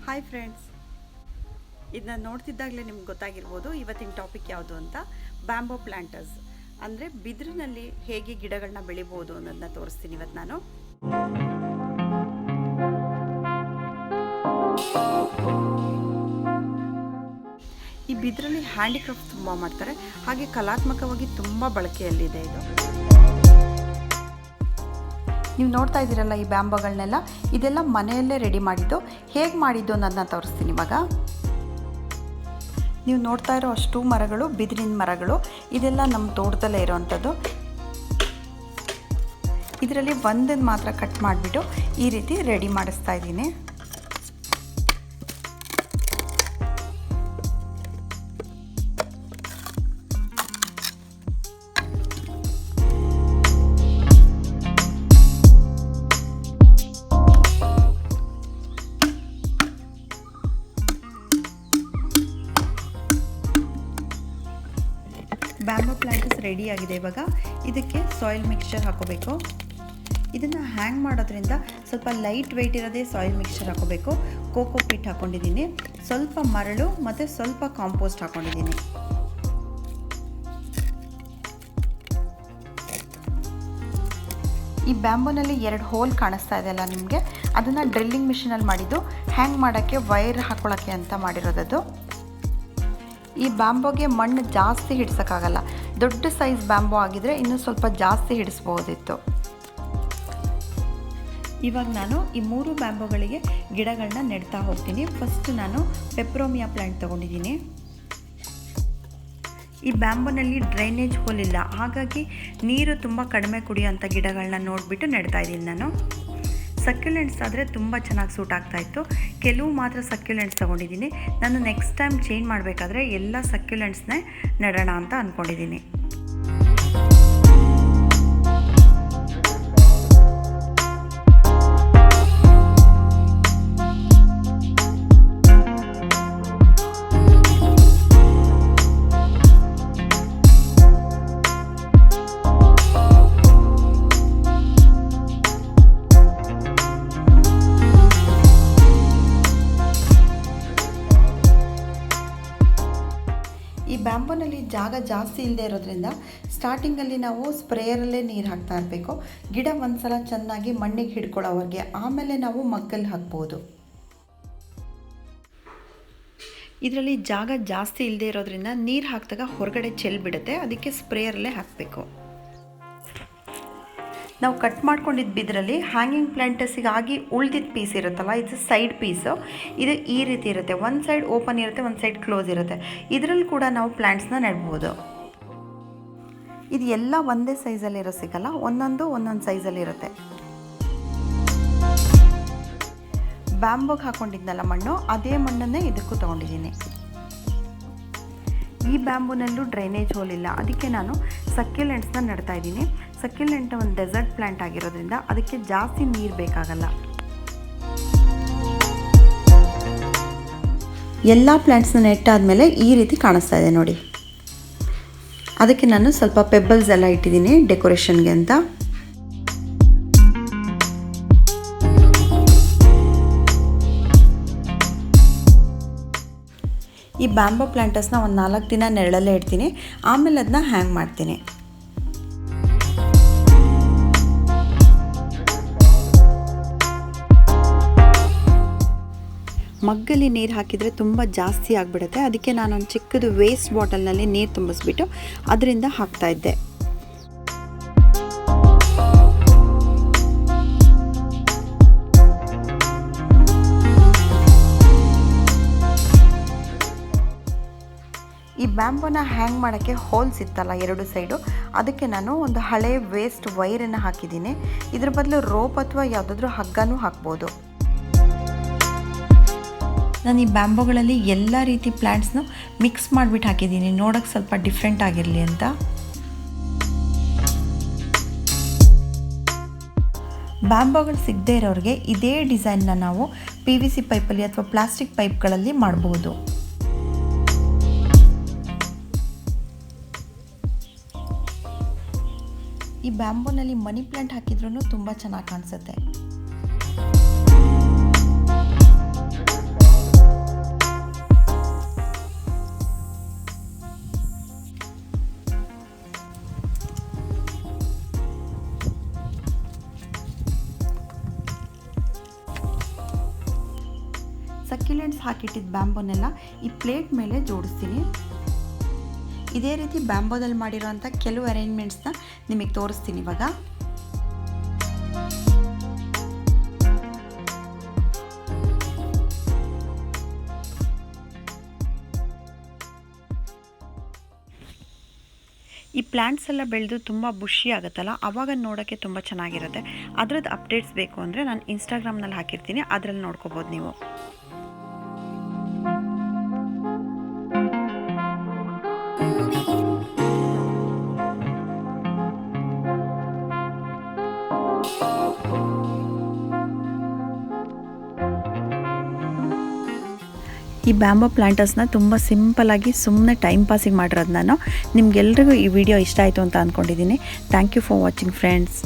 Hi friends, ಇದನ್ನ ನೋಡ್ತಿದ್ದಾಗಲೇ ನಿಮ್ಗೆ ಗೊತ್ತಾಗಿರ್ಬೋದು ಇವತ್ತಿನ ಟಾಪಿಕ್ ಯಾವುದು ಅಂತ. ಬ್ಯಾಂಬೋ ಪ್ಲಾಂಟರ್ಸ್ ಅಂದರೆ ಬಿದಿರಿನಲ್ಲಿ ಹೇಗೆ ಗಿಡಗಳನ್ನ ಬೆಳಿಬೋದು ಅನ್ನೋದನ್ನ ತೋರಿಸ್ತೀನಿ ಇವತ್ತು ನಾನು. ಈ ಬಿದಿರಲ್ಲಿ ಹ್ಯಾಂಡಿಕ್ರಾಫ್ಟ್ ತುಂಬ ಮಾಡ್ತಾರೆ, ಹಾಗೆ ಕಲಾತ್ಮಕವಾಗಿ ತುಂಬ ಬಳಕೆಯಲ್ಲಿದೆ ಇದು. ನೀವು ನೋಡ್ತಾ ಇದ್ದೀರಲ್ಲ ಈ ಬ್ಯಾಂಬೋಗಳನ್ನೆಲ್ಲ, ಇದೆಲ್ಲ ಮನೆಯಲ್ಲೇ ರೆಡಿ ಮಾಡಿದ್ದು. ಹೇಗೆ ಮಾಡಿದ್ದು ಅನ್ನೋದನ್ನ ತೋರಿಸ್ತೀನಿ ಇವಾಗ. ನೀವು ನೋಡ್ತಾ ಇರೋ ಅಷ್ಟು ಮರಗಳು ಬಿದಿರಿನ ಮರಗಳು. ಇದೆಲ್ಲ ನಮ್ಮ ತೋಟದಲ್ಲೇ ಇರೋವಂಥದ್ದು. ಇದರಲ್ಲಿ ಒಂದನ್ನು ಮಾತ್ರ ಕಟ್ ಮಾಡಿಬಿಟ್ಟು ಈ ರೀತಿ ರೆಡಿ ಮಾಡಿಸ್ತಾ ಇದ್ದೀನಿ. ಬ್ಯಾಂಬೋ ಪ್ಲಾಂಟರ್ಸ್ ರೆಡಿ ಆಗಿದೆ. ಇವಾಗ ಇದಕ್ಕೆ ಸಾಯಿಲ್ ಮಿಕ್ಸ್ಚರ್ ಹಾಕೋಬೇಕು. ಇದನ್ನು ಹ್ಯಾಂಗ್ ಮಾಡೋದ್ರಿಂದ ಸ್ವಲ್ಪ ಲೈಟ್ ವೆಯ್ಟ್ ಇರೋದೇ ಸಾಯಿಲ್ ಮಿಕ್ಸ್ಚರ್ ಹಾಕೋಬೇಕು. ಕೋಕೋ ಪೀಟ್ ಹಾಕ್ಕೊಂಡಿದ್ದೀನಿ, ಸ್ವಲ್ಪ ಮರಳು ಮತ್ತು ಸ್ವಲ್ಪ ಕಾಂಪೋಸ್ಟ್ ಹಾಕ್ಕೊಂಡಿದ್ದೀನಿ. ಈ ಬ್ಯಾಂಬೋನಲ್ಲಿ 2 ಹೋಲ್ ಕಾಣಿಸ್ತಾ ಇದೆಯಲ್ಲ ನಿಮಗೆ, ಅದನ್ನು ಡ್ರಿಲ್ಲಿಂಗ್ ಮಿಷಿನಲ್ಲಿ ಮಾಡಿದ್ದು. ಹ್ಯಾಂಗ್ ಮಾಡೋಕ್ಕೆ ವೈರ್ ಹಾಕೊಳ್ಳೋಕ್ಕೆ ಅಂತ ಮಾಡಿರೋದದು. ಈ ಬ್ಯಾಂಬೋಗೆ ಮಣ್ಣು ಜಾಸ್ತಿ ಹಿಡ್ಸೋಕ್ಕಾಗಲ್ಲ. ದೊಡ್ಡ ಸೈಜ್ ಬ್ಯಾಂಬೋ ಆಗಿದ್ರೆ ಇನ್ನೂ ಸ್ವಲ್ಪ ಜಾಸ್ತಿ ಹಿಡಿಸ್ಬೋದಿತ್ತು. ಇವಾಗ ನಾನು ಈ 3 ಬ್ಯಾಂಬೋಗಳಿಗೆ ಗಿಡಗಳನ್ನ ನೆಡ್ತಾ ಹೋಗ್ತೀನಿ. ಫಸ್ಟ್ ನಾನು ಪೆಪ್ರೋಮಿಯಾ ಪ್ಲ್ಯಾಂಟ್ ತೊಗೊಂಡಿದ್ದೀನಿ. ಈ ಬ್ಯಾಂಬೋನಲ್ಲಿ ಡ್ರೈನೇಜ್ ಹೋಲ್ ಇಲ್ಲ, ಹಾಗಾಗಿ ನೀರು ತುಂಬ ಕಡಿಮೆ ಕುಡಿಯೋಂಥ ಗಿಡಗಳನ್ನ ನೋಡಿಬಿಟ್ಟು ನೆಡ್ತಾ ಇದ್ದೀನಿ ನಾನು. ಸಕ್ಯುಲೆಂಟ್ಸ್ ಆದರೆ ತುಂಬ ಚೆನ್ನಾಗಿ ಸೂಟ್ ಆಗ್ತಾಯಿತ್ತು. ಕೆಲವು ಮಾತ್ರ ಸಕ್ಯುಲೆಂಟ್ಸ್ ತೊಗೊಂಡಿದ್ದೀನಿ. ನಾನು ನೆಕ್ಸ್ಟ್ ಟೈಮ್ ಚೇಂಜ್ ಮಾಡಬೇಕಾದ್ರೆ ಎಲ್ಲ ಸಕ್ಯುಲೆಂಟ್ಸ್ನೇ ನೆಡೋಣ ಅಂತ ಅಂದ್ಕೊಂಡಿದ್ದೀನಿ. ಈ ಬ್ಯಾಂಬೋನಲ್ಲಿ ಜಾಗ ಜಾಸ್ತಿ ಇಲ್ಲದೆ ಇರೋದ್ರಿಂದ ಸ್ಟಾರ್ಟಿಂಗಲ್ಲಿ ನಾವು ಸ್ಪ್ರೇಯರಲ್ಲೇ ನೀರು ಹಾಕ್ತಾ ಇರಬೇಕು. ಗಿಡ ಒಂದು ಸಲ ಚೆನ್ನಾಗಿ ಮಣ್ಣಿಗೆ ಹಿಡ್ಕೊಳ್ಳೋವರೆಗೆ, ಆಮೇಲೆ ನಾವು ಮಗ್ಗಲ್ಲಿ ಹಾಕ್ಬೋದು. ಇದರಲ್ಲಿ ಜಾಗ ಜಾಸ್ತಿ ಇಲ್ಲದೆ ಇರೋದ್ರಿಂದ ನೀರು ಹಾಕಿದಾಗ ಹೊರಗಡೆ ಚೆಲ್ಬಿಡುತ್ತೆ, ಅದಕ್ಕೆ ಸ್ಪ್ರೇಯರಲ್ಲೇ ಹಾಕಬೇಕು. ನಾವು ಕಟ್ ಮಾಡ್ಕೊಂಡಿದ್ದು ಬಿದ್ರಲ್ಲಿ ಹ್ಯಾಂಗಿಂಗ್ ಪ್ಲ್ಯಾಂಟರ್ಸಿಗಾಗಿ ಉಳಿದಿದ್ದ ಪೀಸ್ ಇರುತ್ತಲ್ಲ, ಇದು ಸೈಡ್ ಪೀಸು. ಇದು ಈ ರೀತಿ ಇರುತ್ತೆ, ಒಂದು ಸೈಡ್ ಓಪನ್ ಇರುತ್ತೆ, ಒಂದು ಸೈಡ್ ಕ್ಲೋಸ್ ಇರುತ್ತೆ. ಇದರಲ್ಲಿ ಕೂಡ ನಾವು ಪ್ಲ್ಯಾಂಟ್ಸ್ನ ನೆಡ್ಬೋದು. ಇದು ಎಲ್ಲ ಒಂದೇ ಸೈಜಲ್ಲಿರೋ ಸಿಗಲ್ಲ, ಒಂದೊಂದು ಸೈಜಲ್ಲಿರುತ್ತೆ. ಬ್ಯಾಂಬೋಗೆ ಹಾಕ್ಕೊಂಡಿದ್ನಲ್ಲ ಮಣ್ಣು, ಅದೇ ಮಣ್ಣನ್ನೇ ಇದಕ್ಕೂ ತೊಗೊಂಡಿದ್ದೀನಿ. ಈ ಬ್ಯಾಂಬೋನಲ್ಲೂ ಡ್ರೈನೇಜ್ ಹೋಲ್ ಇಲ್ಲ, ಅದಕ್ಕೆ ನಾನು ಸಕ್ಯುಲೆಂಟ್ಸ್ನ ನೆಡ್ತಾ ಇದ್ದೀನಿ. ಸಕ್ಯುಲೆಂಟ್ ಒಂದು ಡೆಸರ್ಟ್ ಪ್ಲ್ಯಾಂಟ್ ಆಗಿರೋದ್ರಿಂದ ಅದಕ್ಕೆ ಜಾಸ್ತಿ ನೀರು ಬೇಕಾಗಲ್ಲ. ಎಲ್ಲ ಪ್ಲ್ಯಾಂಟ್ಸ್ನ ನೆಟ್ಟಾದಮೇಲೆ ಈ ರೀತಿ ಕಾಣಿಸ್ತಾ ಇದೆ ನೋಡಿ. ಅದಕ್ಕೆ ನಾನು ಸ್ವಲ್ಪ ಪೆಬ್ಬಲ್ಸ್ ಎಲ್ಲ ಇಟ್ಟಿದ್ದೀನಿ ಡೆಕೋರೇಷನ್ಗೆ ಅಂತ. ಈ ಬ್ಯಾಂಬೋ ಪ್ಲ್ಯಾಂಟರ್ಸ್ನ ಒಂದು 4 ದಿನ ನೆರಳಲ್ಲೇ ಇಡ್ತೀನಿ, ಆಮೇಲೆ ಅದನ್ನ ಹ್ಯಾಂಗ್ ಮಾಡ್ತೀನಿ. ಮಗ್ಗಲ್ಲಿ ನೀರು ಹಾಕಿದರೆ ತುಂಬ ಜಾಸ್ತಿ ಆಗಿಬಿಡುತ್ತೆ, ಅದಕ್ಕೆ ನಾನೊಂದು ಚಿಕ್ಕದು ವೇಸ್ಟ್ ಬಾಟಲ್ನಲ್ಲಿ ನೀರು ತುಂಬಿಸ್ಬಿಟ್ಟು ಅದರಿಂದ ಹಾಕ್ತಾಯಿದ್ದೆ. ಈ ಬ್ಯಾಂಬೋನ ಹ್ಯಾಂಗ್ ಮಾಡೋಕ್ಕೆ ಹೋಲ್ಸ್ ಇತ್ತಲ್ಲ 2 ಸೈಡು, ಅದಕ್ಕೆ ನಾನು ಒಂದು ಹಳೆ ವೇಸ್ಟ್ ವೈರನ್ನು ಹಾಕಿದ್ದೀನಿ. ಇದ್ರ ಬದಲು ರೋಪ್ ಅಥವಾ ಯಾವುದಾದ್ರೂ ಹಗ್ಗನೂ ಹಾಕ್ಬೋದು. ನಾನು ಈ ಬ್ಯಾಂಬೋಗಳಲ್ಲಿ ಎಲ್ಲ ರೀತಿ ಪ್ಲ್ಯಾಂಟ್ಸ್ನು ಮಿಕ್ಸ್ ಮಾಡಿಬಿಟ್ಟು ಹಾಕಿದ್ದೀನಿ, ನೋಡೋಕ್ಕೆ ಸ್ವಲ್ಪ ಡಿಫ್ರೆಂಟ್ ಆಗಿರಲಿ ಅಂತ. ಬ್ಯಾಂಬೋಗಳು ಸಿಗದೇ ಇರೋರಿಗೆ ಇದೇ ಡಿಸೈನ್ನ ನಾವು PVC ಪೈಪಲ್ಲಿ ಅಥವಾ ಪ್ಲಾಸ್ಟಿಕ್ ಪೈಪ್ಗಳಲ್ಲಿ ಮಾಡ್ಬೋದು. ಈ ಬ್ಯಾಂಬೋನಲ್ಲಿ ಮನಿ ಪ್ಲಾಂಟ್ ಹಾಕಿದ್ರೂ ತುಂಬ ಚೆನ್ನಾಗಿ ಕಾಣಿಸುತ್ತೆ. ಸಕ್ಯುಲೆಂಟ್ಸ್ ಹಾಕಿಟ್ಟಿದ್ದ ಬ್ಯಾಂಬೋನೆಲ್ಲ ಈ ಪ್ಲೇಟ್ ಮೇಲೆ ಜೋಡಿಸ್ತೀನಿ. ಇದೇ ರೀತಿ ಬ್ಯಾಂಬೋದಲ್ಲಿ ಮಾಡಿರೋಂಥ ಕೆಲವು ಅರೇಂಜ್ಮೆಂಟ್ಸ್ನ ನಿಮಗೆ ತೋರಿಸ್ತೀನಿ ಇವಾಗ. ಈ ಪ್ಲ್ಯಾಂಟ್ಸ್ ಎಲ್ಲ ಬೆಳೆದು ತುಂಬ ಬುಷಿ ಆಗುತ್ತಲ್ಲ, ಆವಾಗ ನೋಡೋಕ್ಕೆ ತುಂಬ ಚೆನ್ನಾಗಿರುತ್ತೆ. ಅದರದ್ದು ಅಪ್ಡೇಟ್ಸ್ ಬೇಕು ಅಂದರೆ ನಾನು ಇನ್ಸ್ಟಾಗ್ರಾಮ್ನಲ್ಲಿ ಹಾಕಿರ್ತೀನಿ, ಅದರಲ್ಲಿ ನೋಡ್ಕೋಬೋದು ನೀವು. ಈ ಬ್ಯಾಂಬೋ ಪ್ಲಾಂಟರ್ಸ್ನ ತುಂಬ ಸಿಂಪಲಾಗಿ ಸುಮ್ಮನೆ ಟೈಮ್ ಪಾಸಿಗೆ ಮಾಡಿರೋದು ನಾನು. ನಿಮ್ಗೆಲ್ರಿಗೂ ಈ ವಿಡಿಯೋ ಇಷ್ಟ ಆಯಿತು ಅಂತ ಅಂದ್ಕೊಂಡಿದ್ದೀನಿ. Thank you for watching friends.